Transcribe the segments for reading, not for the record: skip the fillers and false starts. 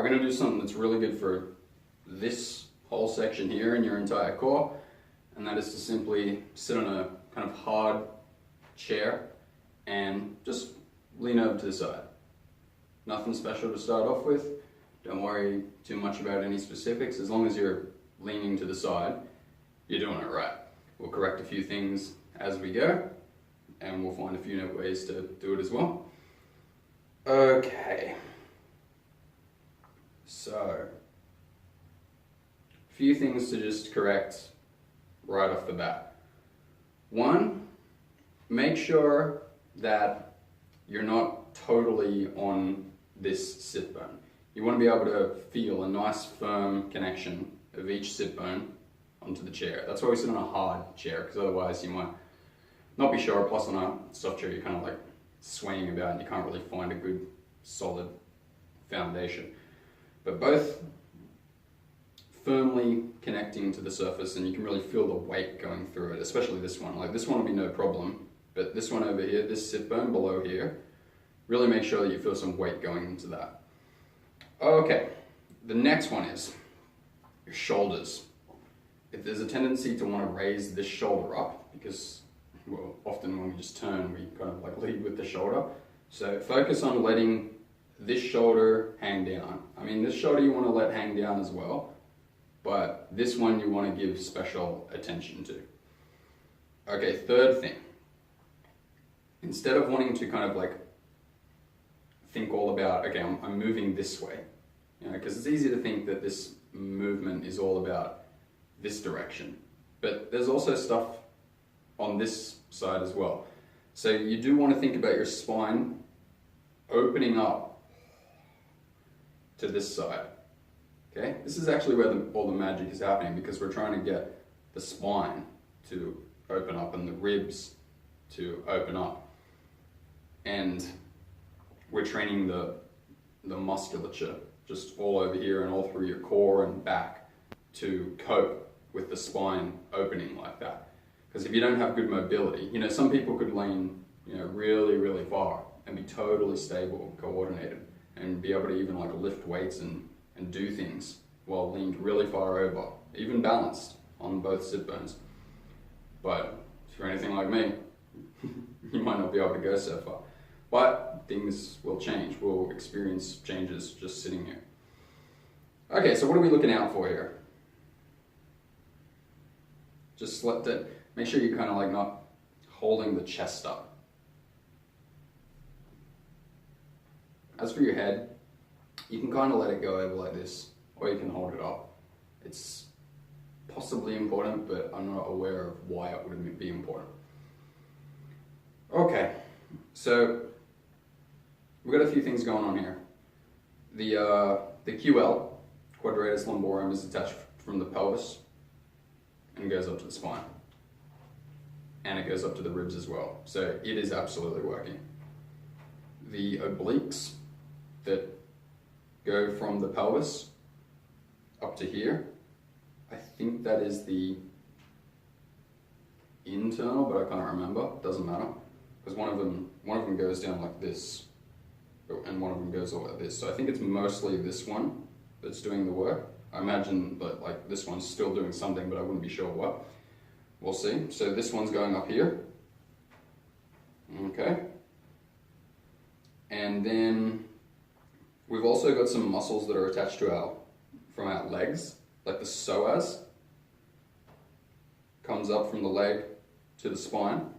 we're going to do something that's really good for this whole section here in your entire core, and that is to simply sit on a kind of hard chair and just lean over to the side. Nothing special to start off with. Don't worry too much about any specifics. As long as you're leaning to the side, you're doing it right. We'll correct a few things as we go, and we'll find a few new ways to do it as well. Okay. So, a few things to just correct right off the bat. One, make sure that you're not totally on this sit bone. You want to be able to feel a nice firm connection of each sit bone onto the chair. That's why we sit on a hard chair, because otherwise you might not be sure. Plus on a soft chair you're kind of like swaying about and you can't really find a good solid foundation. But both firmly connecting to the surface, and you can really feel the weight going through it, especially this one. Like this one will be no problem, but this one over here, this sit bone below here, really make sure that you feel some weight going into that. Okay, the next one is your shoulders. If there's a tendency to want to raise this shoulder up, because well, often when we just turn, we kind of like lead with the shoulder. So focus on letting this shoulder hang down. I mean, this shoulder you want to let hang down as well, but this one you want to give special attention to. Okay, third thing. Instead of wanting to kind of like think all about, okay, I'm moving this way, you know, because it's easy to think that this movement is all about this direction, but there's also stuff on this side as well. So you do want to think about your spine opening up to this side. Okay, this is actually where all the magic is happening, because we're trying to get the spine to open up and the ribs to open up, and we're training the musculature just all over here and all through your core and back to cope with the spine opening like that. Because if you don't have good mobility, you know, some people could lean, you know, really, really far and be totally stable, coordinated, and be able to even like lift weights and do things while leaned really far over, even balanced on both sit bones. But if you're anything like me, you might not be able to go so far. But things will change. We'll experience changes just sitting here. Okay, so what are we looking out for here? Just make sure you're kind of like not holding the chest up. As for your head, you can kind of let it go over like this, or you can hold it up. It's possibly important, but I'm not aware of why it would be important. Okay, so we've got a few things going on here. The QL, Quadratus Lumborum, is attached from the pelvis and goes up to the spine. And it goes up to the ribs as well. So it is absolutely working. The obliques that go from the pelvis up to here, I think that is the internal, but I can't remember. It doesn't matter, because one of them goes down like this, and one of them goes all like this. So I think it's mostly this one that's doing the work. I imagine that like this one's still doing something, but I wouldn't be sure what. We'll see. So this one's going up here. Okay. And then we've also got some muscles that are attached to from our legs, like the psoas. Comes up from the leg to the spine.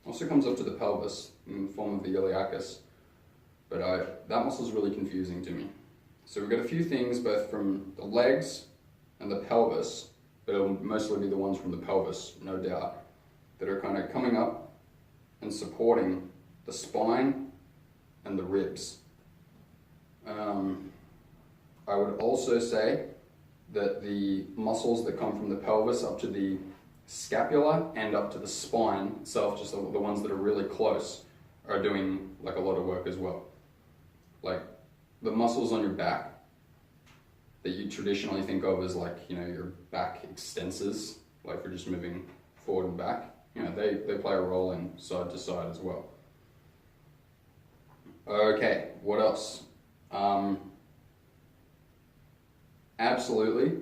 Also comes up to the pelvis in the form of the iliacus. But that muscle is really confusing to me. So we've got a few things both from the legs and the pelvis, but it'll mostly be the ones from the pelvis, no doubt, that are kind of coming up and supporting the spine and the ribs. I would also say that the muscles that come from the pelvis up to the scapula and up to the spine itself, just the ones that are really close, are doing like a lot of work as well. Like the muscles on your back that you traditionally think of as like, you know, your back extensors, like for just moving forward and back, you know, they play a role in side to side as well. Okay, what else? absolutely,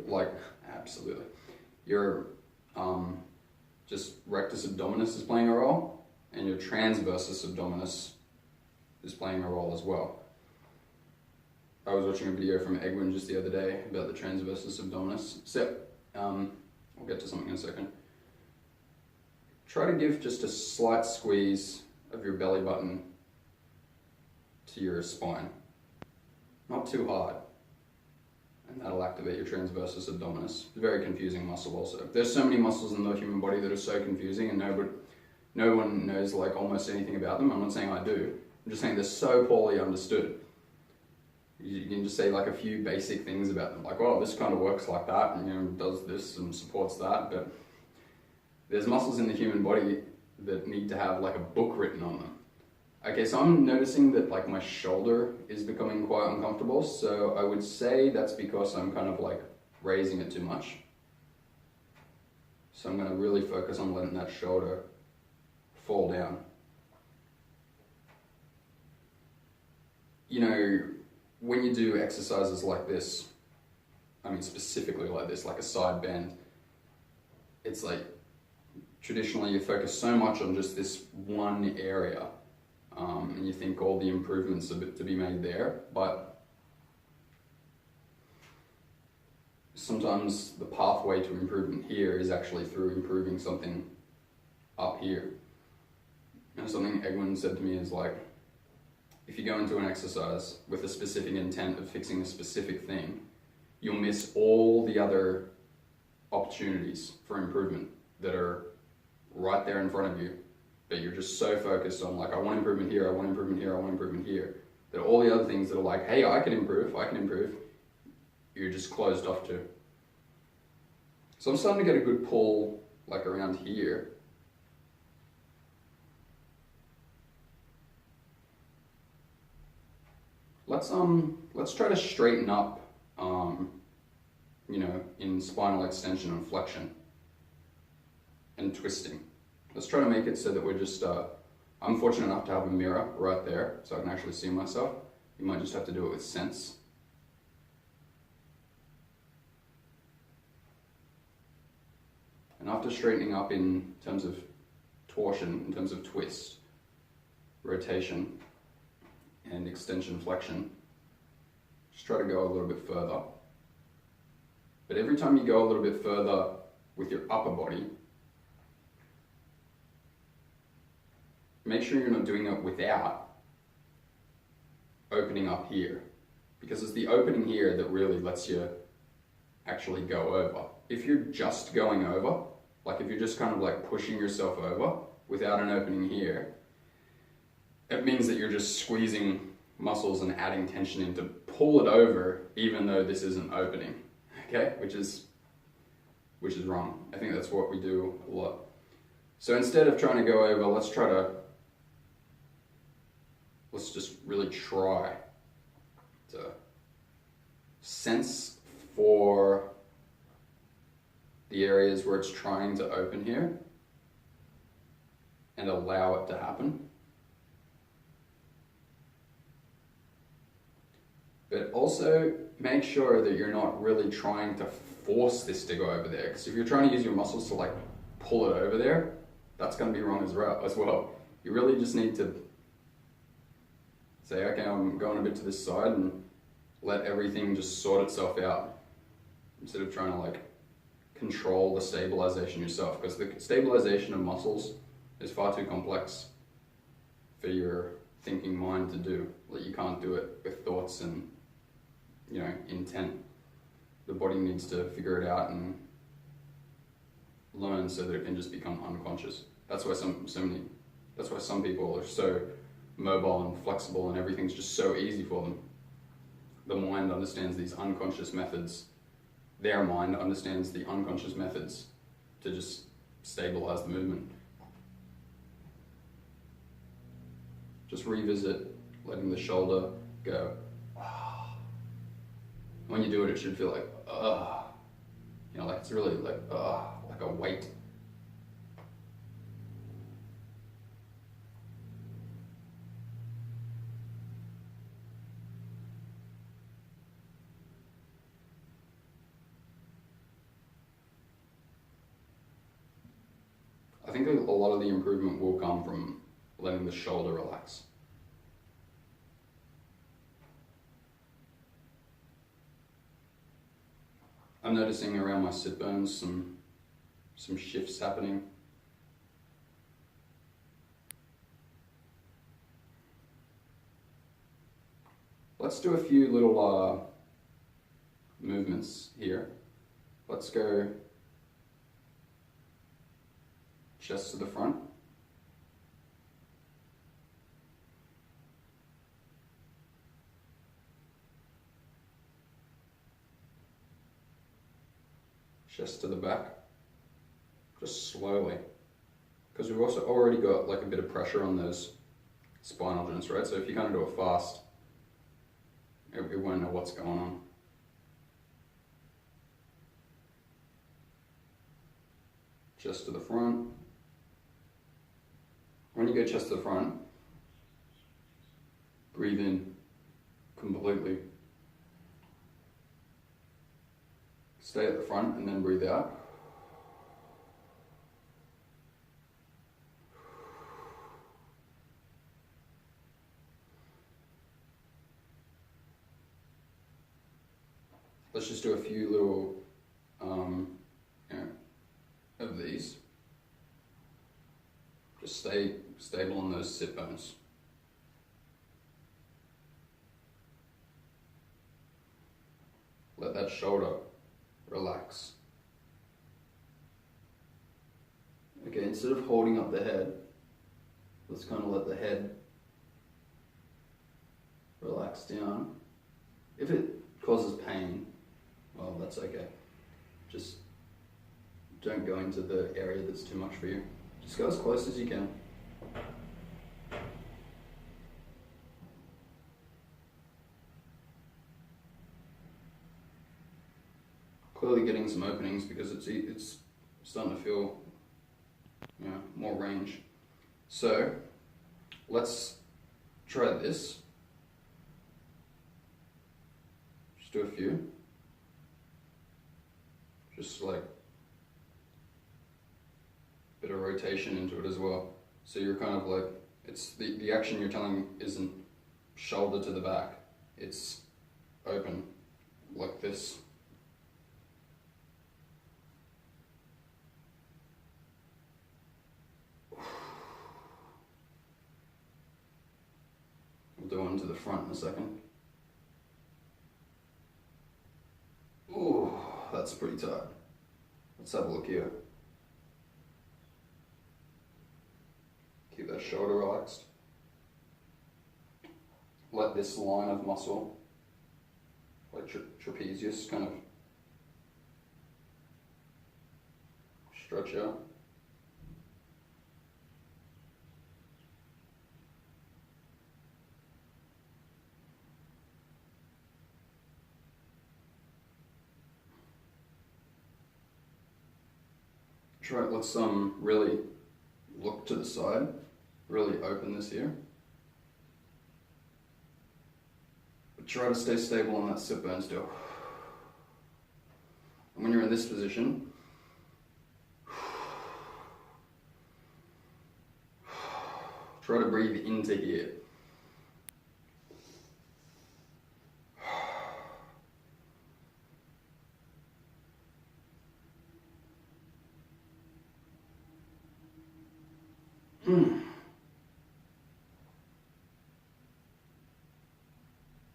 your just rectus abdominis is playing a role, and your transversus abdominis is playing a role as well. I was watching a video from Egwin just the other day about the transversus abdominis. So, we'll get to something in a second. Try to give just a slight squeeze of your belly button to your spine. Not too hard. And that'll activate your transversus abdominis. It's a very confusing muscle also. There's so many muscles in the human body that are so confusing, and no one knows like almost anything about them. I'm not saying I do. I'm just saying they're so poorly understood. You can just say like a few basic things about them, like, oh, this kind of works like that, and you know, does this and supports that, but there's muscles in the human body that need to have like a book written on them. Okay, so I'm noticing that like my shoulder is becoming quite uncomfortable, so I would say that's because I'm kind of like raising it too much. So I'm going to really focus on letting that shoulder fall down. You know, when you do exercises like this, I mean specifically like this, like a side bend, it's like traditionally you focus so much on just this one area, and you think all the improvements are to be made there, but sometimes the pathway to improvement here is actually through improving something up here. And something Egwin said to me is like, if you go into an exercise with a specific intent of fixing a specific thing, you'll miss all the other opportunities for improvement that are right there in front of you, but you're just so focused on like, I want improvement here, I want improvement here, I want improvement here, that all the other things that are like, hey, I can improve, you're just closed off to. So I'm starting to get a good pull like around here. Let's try to straighten up, you know, in spinal extension and flexion and twisting. Let's try to make it so that we're just, I'm fortunate enough to have a mirror right there so I can actually see myself. You might just have to do it with sense. And after straightening up in terms of torsion, in terms of twist, rotation, and extension flexion, just try to go a little bit further. But every time you go a little bit further with your upper body, make sure you're not doing it without opening up here, because it's the opening here that really lets you actually go over. If you're just going over, like if you're just kind of like pushing yourself over without an opening here, it means that you're just squeezing muscles and adding tension in to pull it over, even though this isn't opening, okay? Which is wrong. I think that's what we do a lot. So instead of trying to go over, let's just really try to sense for the areas where it's trying to open here and allow it to happen. But also make sure that you're not really trying to force this to go over there, because if you're trying to use your muscles to like pull it over there, that's going to be wrong as well. You really just need to say, okay, I'm going a bit to this side, and let everything just sort itself out, instead of trying to like control the stabilization yourself, because the stabilization of muscles is far too complex for your thinking mind to do. Like, you can't do it with thoughts and, you know, intent. The body needs to figure it out and learn so that it can just become unconscious. That's why some people are so mobile and flexible, and everything's just so easy for them. The mind understands these unconscious methods. Their mind understands the unconscious methods to just stabilize the movement. Just revisit letting the shoulder go. When you do it, it should feel like, you know, like it's really like a weight. I think a lot of the improvement will come from letting the shoulder relax. I'm noticing around my sit bones some shifts happening. Let's do a few little movements here. Let's go chest to the front. Chest to the back. Just slowly. Because we've also already got like a bit of pressure on those spinal joints, right? So if you kind of do it fast, you won't know what's going on. Chest to the front. When you go chest to the front, breathe in completely. Stay at the front and then breathe out. Let's just do a few little of these. Just stay stable on those sit bones. Let that shoulder relax. Okay, instead of holding up the head, let's kind of let the head relax down. If it causes pain, well, that's okay. Just don't go into the area that's too much for you. Just go as close as you can. Clearly getting some openings because it's starting to feel, you know, more range. So let's try this. Just do a few. Just like a bit of rotation into it as well. So you're kind of like, it's the action you're telling isn't shoulder to the back, it's open like this. We'll do one to the front in a second. Ooh, that's pretty tight. Let's have a look here. Keep that shoulder relaxed. Let this line of muscle, like trapezius, kind of stretch out. Let's really look to the side, really open this here. But try to stay stable on that sit bone still. And when you're in this position, try to breathe into here.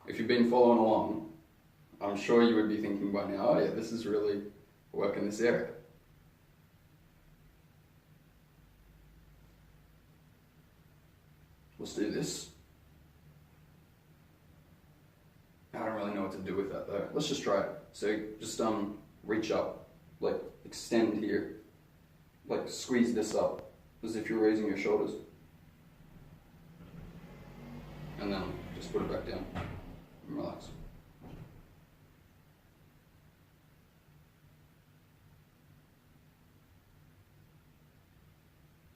If you've been following along, I'm sure you would be thinking by now, oh yeah, this is really working this area. Let's do this. I don't really know what to do with that though. Let's just try it. So just reach up, like extend here, like squeeze this up as if you're raising your shoulders. And then just put it back down and relax.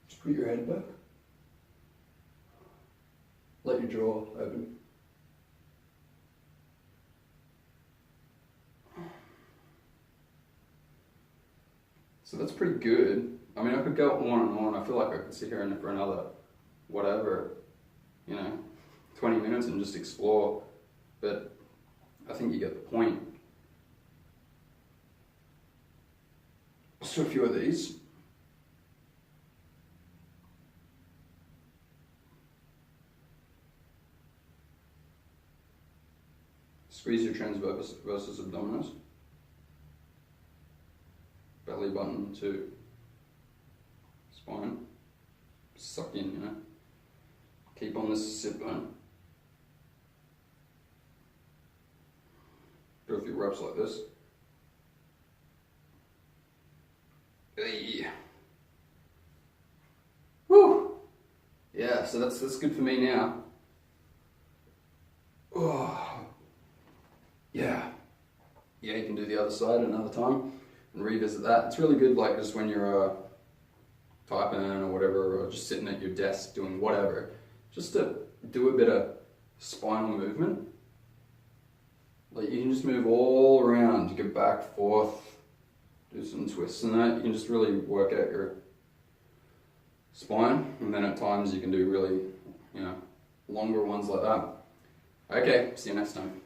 Just put your head back. Let your jaw open. So that's pretty good. I mean, I could go on and on. I feel like I could sit here for another, whatever, 20 minutes and just explore. But I think you get the point. Let's do a few of these. Squeeze your transversus abdominis. Belly button to spine. Suck in, Keep on this sit bone. Do a few reps like this. Hey. Woo! Yeah, so that's good for me now. Oh. Yeah, you can do the other side another time and revisit that. It's really good, like just when you're typing or whatever, or just sitting at your desk doing whatever, just to do a bit of spinal movement. Like you can just move all around, you go back, forth, do some twists and that. You can just really work out your spine, and then at times you can do really, longer ones like that. Okay, see you next time.